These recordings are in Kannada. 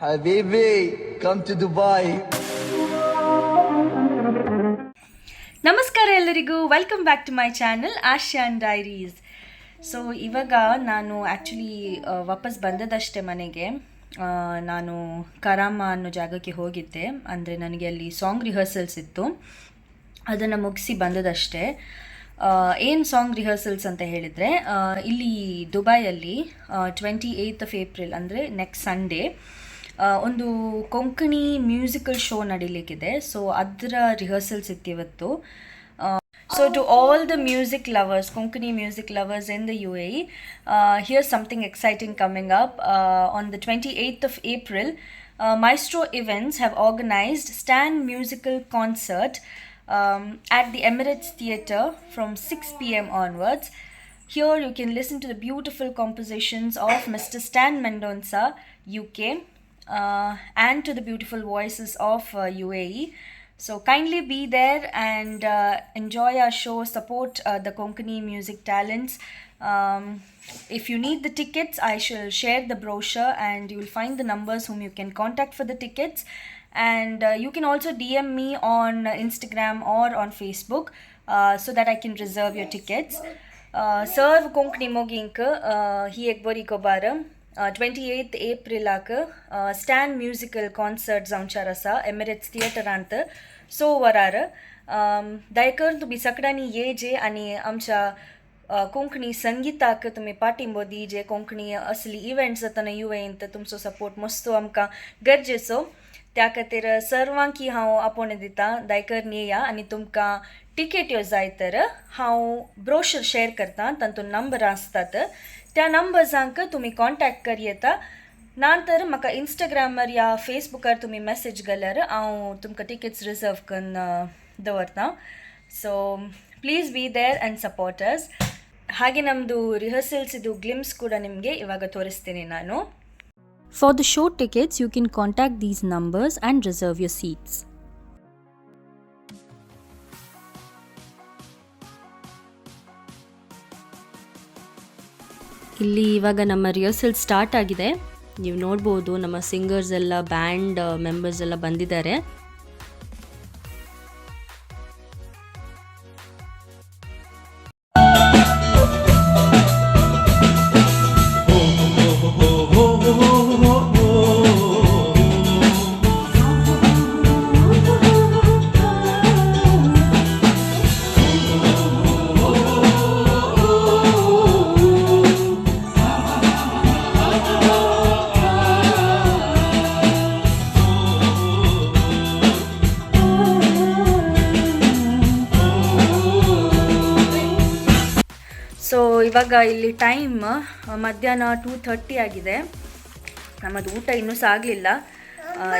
Habibi, come to Dubai. ನಮಸ್ಕಾರ ಎಲ್ಲರಿಗೂ, welcome back to my channel Ashiyan diaries. So ಇವಾಗ ನಾನು ಆ್ಯಕ್ಚುಲಿ ವಾಪಸ್ ಬಂದದಷ್ಟೇ ಮನೆಗೆ. ನಾನು ಕರಾಮ ಅನ್ನೋ ಜಾಗಕ್ಕೆ ಹೋಗಿದ್ದೆ. ಅಂದರೆ ನನಗೆ ಅಲ್ಲಿ ಸಾಂಗ್ ರಿಹರ್ಸಲ್ಸ್ ಇತ್ತು, ಅದನ್ನು ಮುಗಿಸಿ ಬಂದದಷ್ಟೇ. ಏನು ಸಾಂಗ್ ರಿಹರ್ಸಲ್ಸ್ ಅಂತ ಹೇಳಿದರೆ, ಇಲ್ಲಿ ದುಬೈಯಲ್ಲಿ 28th ಏಪ್ರಿಲ್ ಅಂದರೆ ನೆಕ್ಸ್ಟ್ ಸಂಡೇ ಒಂದು ಕೊಂಕಣಿ ಮ್ಯೂಸಿಕಲ್ ಶೋ ನಡೀಲಿಕ್ಕಿದೆ. ಸೊ ಅದರ ರಿಹರ್ಸಲ್ಸ್ ಇತ್ತು ಇವತ್ತು. So to all the music lovers, Konkani music lovers in the UAE, here's something exciting coming up. On the 28th of April, Maestro Events have organized Stan Musical Concert at the Emirates Theatre from 6 p.m. onwards. Here you can listen to the beautiful compositions of Mr. Stan Mendonça, UK, and to the beautiful voices of UAE. So kindly be there and enjoy our show, support the Konkani music talents. If you need the tickets, I shall share the brochure and you will find the numbers whom you can contact for the tickets. And you can also DM me on Instagram or on Facebook so that I can reserve your tickets. Serve Konkani Mogink, hi ekbari kobara. 28th April ಸ್ಟ್ಯಾನ್ ಮ್ಯೂಸಿಕಲ್ ಕಾನ್ಸರ್ಟ್ जावचार एमिरेट्स थिएटर अंत सो वरार दयकर तुम्ही सकडानी ये जे आणि आमच्या कोंकणी संगीताक तुम्ही पाठिंबो दी जे कोंकणी असली इव्हेंट्स जातना युएंत तुमचो सपोर्ट मस्तो आमकां गरजेचो. त्या खातीर सर्वांकी हांव आपोवणें दिता, दयकर येया आनी तुमकां टिकेट ह्यो जाय तर हांव ब्रोशर शेअर करता, तातूंत नंबर आसतात. त्या नंबर्सांक तुम्ही कॉन्टॅक्ट कर येता. नंतर म्हाका इंस्टाग्रामार या फेसबुकार तुम्ही मेसेज घाल्यार हांव तुमकां टिकेट्स रिजर्व करून दवरता. So please be there and supporters. ಹಾಗೆ ನಮ್ಮದು ರಿಹರ್ಸಲ್ಸ್ ಇದು ಗ್ಲಿಮ್ಸ್ ಕೂಡ ನಿಮಗೆ ಇವಾಗ ತೋರಿಸ್ತೀನಿ ನಾನು. For the show tickets you can contact these numbers and reserve your seats. ಇಲ್ಲಿ ಇವಾಗ ನಮ್ಮ ರಿಹರ್ಸಲ್ ಸ್ಟಾರ್ಟ್ ಆಗಿದೆ. ನೀವು ನೋಡ್ಬೋದು ನಮ್ಮ ಸಿಂಗರ್ಸ್ ಎಲ್ಲ, ಬ್ಯಾಂಡ್ ಮೆಂಬರ್ಸ್ ಎಲ್ಲ ಬಂದಿದ್ದಾರೆ. ಸೊ ಇವಾಗ ಇಲ್ಲಿ ಟೈಮ್ ಮಧ್ಯಾಹ್ನ 2:30 ಆಗಿದೆ. ನಮ್ಮದು ಊಟ ಇನ್ನೂ ಸಾಗಲಿಲ್ಲ,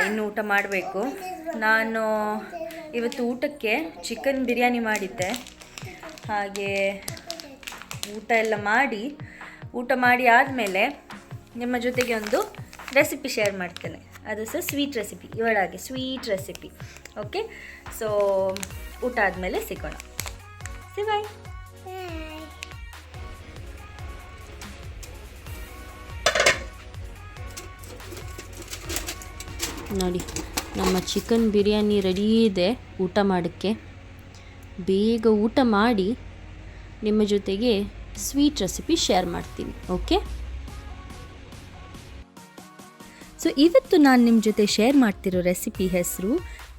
ಇನ್ನೂ ಊಟ ಮಾಡಬೇಕು. ನಾನು ಇವತ್ತು ಊಟಕ್ಕೆ ಚಿಕನ್ ಬಿರಿಯಾನಿ ಮಾಡಿದ್ದೆ. ಹಾಗೆ ಊಟ ಮಾಡಿ ಆದಮೇಲೆ ನಿಮ್ಮ ಜೊತೆಗೆ ಒಂದು ರೆಸಿಪಿ ಶೇರ್ ಮಾಡ್ತೇನೆ. ಅದು ಸಹ ಸ್ವೀಟ್ ರೆಸಿಪಿ, ಇವಳಾಗೆ ಸ್ವೀಟ್ ರೆಸಿಪಿ. ಓಕೆ, ಸೊ ಊಟ ಆದಮೇಲೆ ಸಿಗೋಣ. ಬಾಯ್. ನೋಡಿ, ನಮ್ಮ ಚಿಕನ್ ಬಿರಿಯಾನಿ ರೆಡಿ ಇದೆ ಊಟ ಮಾಡೋಕ್ಕೆ. ಬೇಗ ಊಟ ಮಾಡಿ ನಿಮ್ಮ ಜೊತೆಗೆ ಸ್ವೀಟ್ ರೆಸಿಪಿ ಶೇರ್ ಮಾಡ್ತೀನಿ. ಓಕೆ, ಸೊ ಇವತ್ತು ನಾನು ನಿಮ್ಮ ಜೊತೆ ಶೇರ್ ಮಾಡ್ತಿರೋ ರೆಸಿಪಿ ಹೆಸರು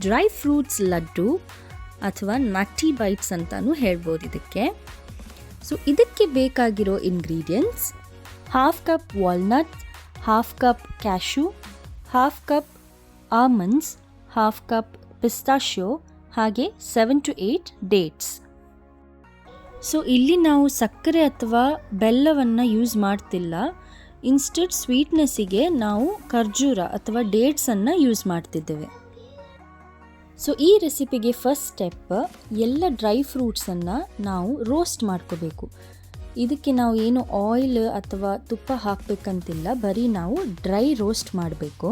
ಡ್ರೈ ಫ್ರೂಟ್ಸ್ ಲಡ್ಡು ಅಥವಾ ನಟ್ಟಿ ಬೈಟ್ಸ್ ಅಂತಲೂ ಹೇಳ್ಬೋದು ಇದಕ್ಕೆ. ಸೊ ಇದಕ್ಕೆ ಬೇಕಾಗಿರೋ ingredients: 1/2 cup walnut, 1/2 cup cashew, 1/2 cup almonds, 1/2 cup pistachio, ಹಾಗೆ 7 to 8 ಡೇಟ್ಸ್. ಸೊ ಇಲ್ಲಿ ನಾವು ಸಕ್ಕರೆ ಅಥವಾ ಬೆಲ್ಲವನ್ನು ಯೂಸ್ ಮಾಡ್ತಿಲ್ಲ. ಇನ್ಸ್ಟೆಡ್ ಸ್ವೀಟ್ನೆಸ್ಸಿಗೆ ನಾವು ಖರ್ಜೂರ ಅಥವಾ ಡೇಟ್ಸನ್ನು ಯೂಸ್ ಮಾಡ್ತಿದ್ದೇವೆ. ಸೊ ಈ ರೆಸಿಪಿಗೆ ಫಸ್ಟ್ ಸ್ಟೆಪ್, ಎಲ್ಲ ಡ್ರೈ ಫ್ರೂಟ್ಸನ್ನು ನಾವು ರೋಸ್ಟ್ ಮಾಡ್ಕೋಬೇಕು. ಇದಕ್ಕೆ ನಾವು ಏನು ಆಯಿಲ್ ಅಥವಾ ತುಪ್ಪ ಹಾಕಬೇಕಂತಿಲ್ಲ, ಬರೀ ನಾವು ಡ್ರೈ ರೋಸ್ಟ್ ಮಾಡಬೇಕು.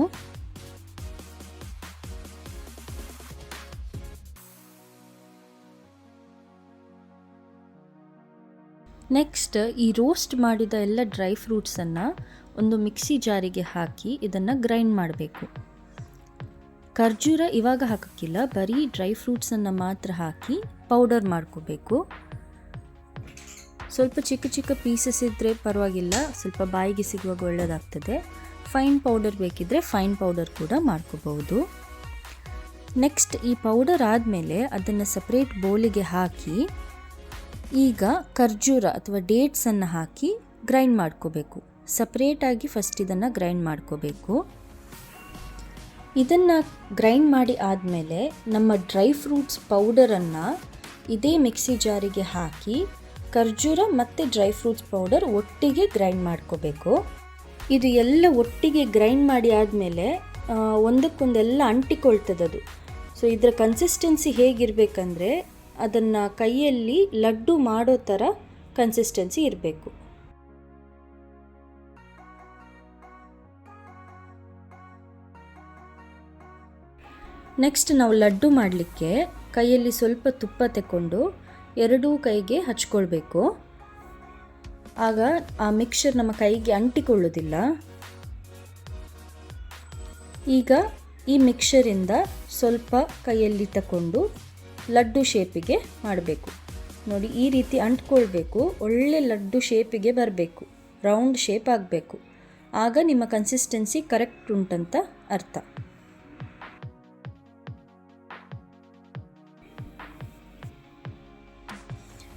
ನೆಕ್ಸ್ಟ್ ಈ ರೋಸ್ಟ್ ಮಾಡಿದ ಎಲ್ಲ ಡ್ರೈ ಫ್ರೂಟ್ಸನ್ನು ಒಂದು ಮಿಕ್ಸಿ ಜಾರಿಗೆ ಹಾಕಿ ಇದನ್ನು ಗ್ರೈಂಡ್ ಮಾಡಬೇಕು. ಖರ್ಜೂರ ಇವಾಗ ಹಾಕೋಕ್ಕಿಲ್ಲ, ಬರೀ ಡ್ರೈ ಫ್ರೂಟ್ಸನ್ನು ಮಾತ್ರ ಹಾಕಿ ಪೌಡರ್ ಮಾಡ್ಕೋಬೇಕು. ಸ್ವಲ್ಪ ಚಿಕ್ಕ ಚಿಕ್ಕ ಪೀಸಸ್ ಇದ್ದರೆ ಪರವಾಗಿಲ್ಲ, ಸ್ವಲ್ಪ ಬಾಯಿಗೆ ಸಿಗುವಾಗ ಒಳ್ಳೆಯದಾಗ್ತದೆ. ಫೈನ್ ಪೌಡರ್ ಬೇಕಿದ್ದರೆ ಫೈನ್ ಪೌಡರ್ ಕೂಡ ಮಾಡ್ಕೋಬಹುದು. ನೆಕ್ಸ್ಟ್ ಈ ಪೌಡರ್ ಆದಮೇಲೆ ಅದನ್ನು ಸಪ್ರೇಟ್ ಬೌಲಿಗೆ ಹಾಕಿ ಈಗ ಖರ್ಜೂರ ಅಥವಾ ಡೇಟ್ಸನ್ನು ಹಾಕಿ ಗ್ರೈಂಡ್ ಮಾಡ್ಕೋಬೇಕು. ಸಪ್ರೇಟಾಗಿ ಫಸ್ಟ್ ಇದನ್ನು ಗ್ರೈಂಡ್ ಮಾಡ್ಕೋಬೇಕು. ಇದನ್ನು ಗ್ರೈಂಡ್ ಮಾಡಿ ಆದಮೇಲೆ ನಮ್ಮ ಡ್ರೈ ಫ್ರೂಟ್ಸ್ ಪೌಡರನ್ನು ಇದೇ ಮಿಕ್ಸಿ ಜಾರಿಗೆ ಹಾಕಿ ಖರ್ಜೂರ ಮತ್ತು ಡ್ರೈ ಫ್ರೂಟ್ಸ್ ಪೌಡರ್ ಒಟ್ಟಿಗೆ ಗ್ರೈಂಡ್ ಮಾಡ್ಕೋಬೇಕು. ಇದು ಎಲ್ಲ ಒಟ್ಟಿಗೆ ಗ್ರೈಂಡ್ ಮಾಡಿ ಆದಮೇಲೆ ಒಂದಕ್ಕೊಂದೆಲ್ಲ ಅಂಟಿಕೊಳ್ತದದು. ಸೊ ಇದರ ಕನ್ಸಿಸ್ಟೆನ್ಸಿ ಹೇಗಿರಬೇಕಂದ್ರೆ ಅದನ್ನು ಕೈಯಲ್ಲಿ ಲಡ್ಡು ಮಾಡೋ ಥರ ಕನ್ಸಿಸ್ಟೆನ್ಸಿ ಇರಬೇಕು. ನೆಕ್ಸ್ಟ್ ನಾವು ಲಡ್ಡು ಮಾಡಲಿಕ್ಕೆ ಕೈಯಲ್ಲಿ ಸ್ವಲ್ಪ ತುಪ್ಪ ತಗೊಂಡು ಎರಡೂ ಕೈಗೆ ಹಚ್ಕೊಳ್ಬೇಕು. ಆಗ ಆ ಮಿಕ್ಸ್ಚರ್ ನಮ್ಮ ಕೈಗೆ ಅಂಟಿಕೊಳ್ಳೋದಿಲ್ಲ. ಈಗ ಈ ಮಿಕ್ಸ್ಚರಿಂದ ಸ್ವಲ್ಪ ಕೈಯಲ್ಲಿ ತಗೊಂಡು ಲಡ್ಡು ಶೇಪಿಗೆ ಮಾಡಬೇಕು. ನೋಡಿ, ಈ ರೀತಿ ಅಂಟ್ಕೊಳ್ಬೇಕು. ಒಳ್ಳೆ ಲಡ್ಡು ಶೇಪಿಗೆ ಬರಬೇಕು, ರೌಂಡ್ ಶೇಪ್ ಆಗಬೇಕು. ಆಗ ನಿಮ್ಮ ಕನ್ಸಿಸ್ಟೆನ್ಸಿ ಕರೆಕ್ಟ್ ಉಂಟಂತ ಅರ್ಥ.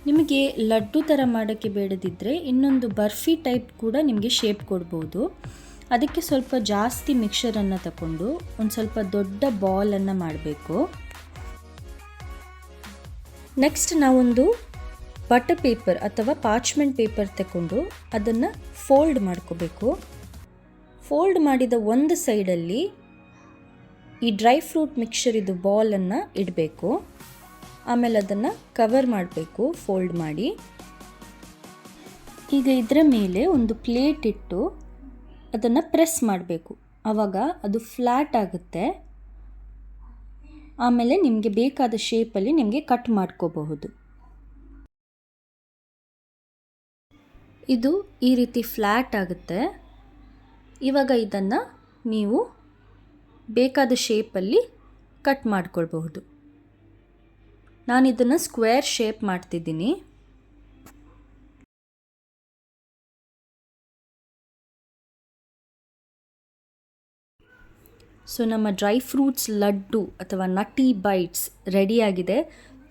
ನಿಮಗೆ ಲಡ್ಡು ಥರ ಮಾಡೋಕ್ಕೆ ಬೇಡದಿದ್ದರೆ ಇನ್ನೊಂದು ಬರ್ಫಿ ಟೈಪ್ ಕೂಡ ನಿಮಗೆ ಶೇಪ್ ಕೊಡ್ಬೋದು. ಅದಕ್ಕೆ ಸ್ವಲ್ಪ ಜಾಸ್ತಿ ಮಿಕ್ಸರನ್ನು ತಗೊಂಡು ಒಂದು ಸ್ವಲ್ಪ ದೊಡ್ಡ ಬಾಲನ್ನು ಮಾಡಬೇಕು. ನೆಕ್ಸ್ಟ್ ನಾವೊಂದು ಬಟರ್ ಪೇಪರ್ ಅಥವಾ ಪಾರ್ಚ್ಮೆಂಟ್ ಪೇಪರ್ ತಗೊಂಡು ಅದನ್ನು ಫೋಲ್ಡ್ ಮಾಡ್ಕೋಬೇಕು. ಫೋಲ್ಡ್ ಮಾಡಿದ ಒಂದು ಸೈಡಲ್ಲಿ ಈ ಡ್ರೈ ಫ್ರೂಟ್ ಮಿಕ್ಸ್ಚರಿದು ಬಾಲನ್ನು ಇಡಬೇಕು. ಆಮೇಲೆ ಅದನ್ನು ಕವರ್ ಮಾಡಬೇಕು ಫೋಲ್ಡ್ ಮಾಡಿ. ಈಗ ಇದರ ಮೇಲೆ ಒಂದು ಪ್ಲೇಟ್ ಇಟ್ಟು ಅದನ್ನು ಪ್ರೆಸ್ ಮಾಡಬೇಕು. ಆವಾಗ ಅದು ಫ್ಲ್ಯಾಟ್ ಆಗುತ್ತೆ. ಆಮೇಲೆ ನಿಮಗೆ ಬೇಕಾದ ಶೇಪಲ್ಲಿ ನಿಮಗೆ ಕಟ್ ಮಾಡ್ಕೋಬಹುದು. ಇದು ಈ ರೀತಿ ಫ್ಲ್ಯಾಟ್ ಆಗುತ್ತೆ. ಇವಾಗ ಇದನ್ನು ನೀವು ಬೇಕಾದ ಶೇಪಲ್ಲಿ ಕಟ್ ಮಾಡ್ಕೊಳ್ಬಹುದು. ನಾನು ಇದನ್ನು ಸ್ಕ್ವೇರ್ ಶೇಪ್ ಮಾಡ್ತಿದ್ದೀನಿ. ಸೊ ನಮ್ಮ ಡ್ರೈ ಫ್ರೂಟ್ಸ್ ಲಡ್ಡು ಅಥವಾ ನಟಿ ಬೈಟ್ಸ್ ರೆಡಿಯಾಗಿದೆ.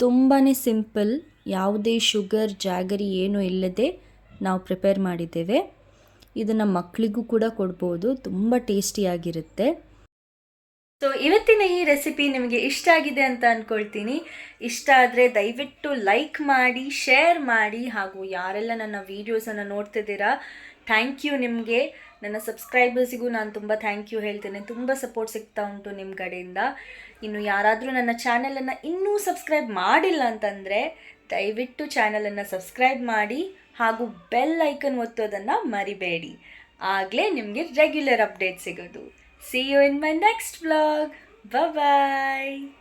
ತುಂಬಾ ಸಿಂಪಲ್, ಯಾವುದೇ ಶುಗರ್ ಜಾಗರಿ ಏನೂ ಇಲ್ಲದೆ ನಾವು ಪ್ರಿಪೇರ್ ಮಾಡಿದ್ದೇವೆ. ಇದನ್ನು ಮಕ್ಕಳಿಗೂ ಕೂಡ ಕೊಡ್ಬೋದು, ತುಂಬ ಟೇಸ್ಟಿಯಾಗಿರುತ್ತೆ. ಸೊ ಇವತ್ತಿನ ಈ ರೆಸಿಪಿ ನಿಮಗೆ ಇಷ್ಟ ಆಗಿದೆ ಅಂತ ಅಂದ್ಕೊಳ್ತೀನಿ. ಇಷ್ಟ ಆದರೆ ದಯವಿಟ್ಟು ಲೈಕ್ ಮಾಡಿ, ಶೇರ್ ಮಾಡಿ, ಹಾಗೂ ಯಾರೆಲ್ಲ ನನ್ನ ವೀಡಿಯೋಸನ್ನು ನೋಡ್ತಿದ್ದೀರಾ ಥ್ಯಾಂಕ್ ಯು ನಿಮಗೆ. ನನ್ನ ಸಬ್ಸ್ಕ್ರೈಬರ್ಸಿಗೂ ನಾನು ತುಂಬ ಥ್ಯಾಂಕ್ ಯು ಹೇಳ್ತೇನೆ. ತುಂಬ ಸಪೋರ್ಟ್ ಸಿಗ್ತಾ ಉಂಟು ನಿಮ್ಮ ಕಡೆಯಿಂದ. ಇನ್ನು ಯಾರಾದರೂ ನನ್ನ ಚಾನಲನ್ನು ಇನ್ನೂ ಸಬ್ಸ್ಕ್ರೈಬ್ ಮಾಡಿಲ್ಲ ಅಂತಂದರೆ ದಯವಿಟ್ಟು ಚಾನಲನ್ನು ಸಬ್ಸ್ಕ್ರೈಬ್ ಮಾಡಿ ಹಾಗೂ ಬೆಲ್ ಐಕನ್ ಒತ್ತೋದನ್ನು ಮರಿಬೇಡಿ. ಆಗಲೇ ನಿಮಗೆ ರೆಗ್ಯುಲರ್ ಅಪ್ಡೇಟ್ ಸಿಗೋದು. See you in my next vlog. Bye bye.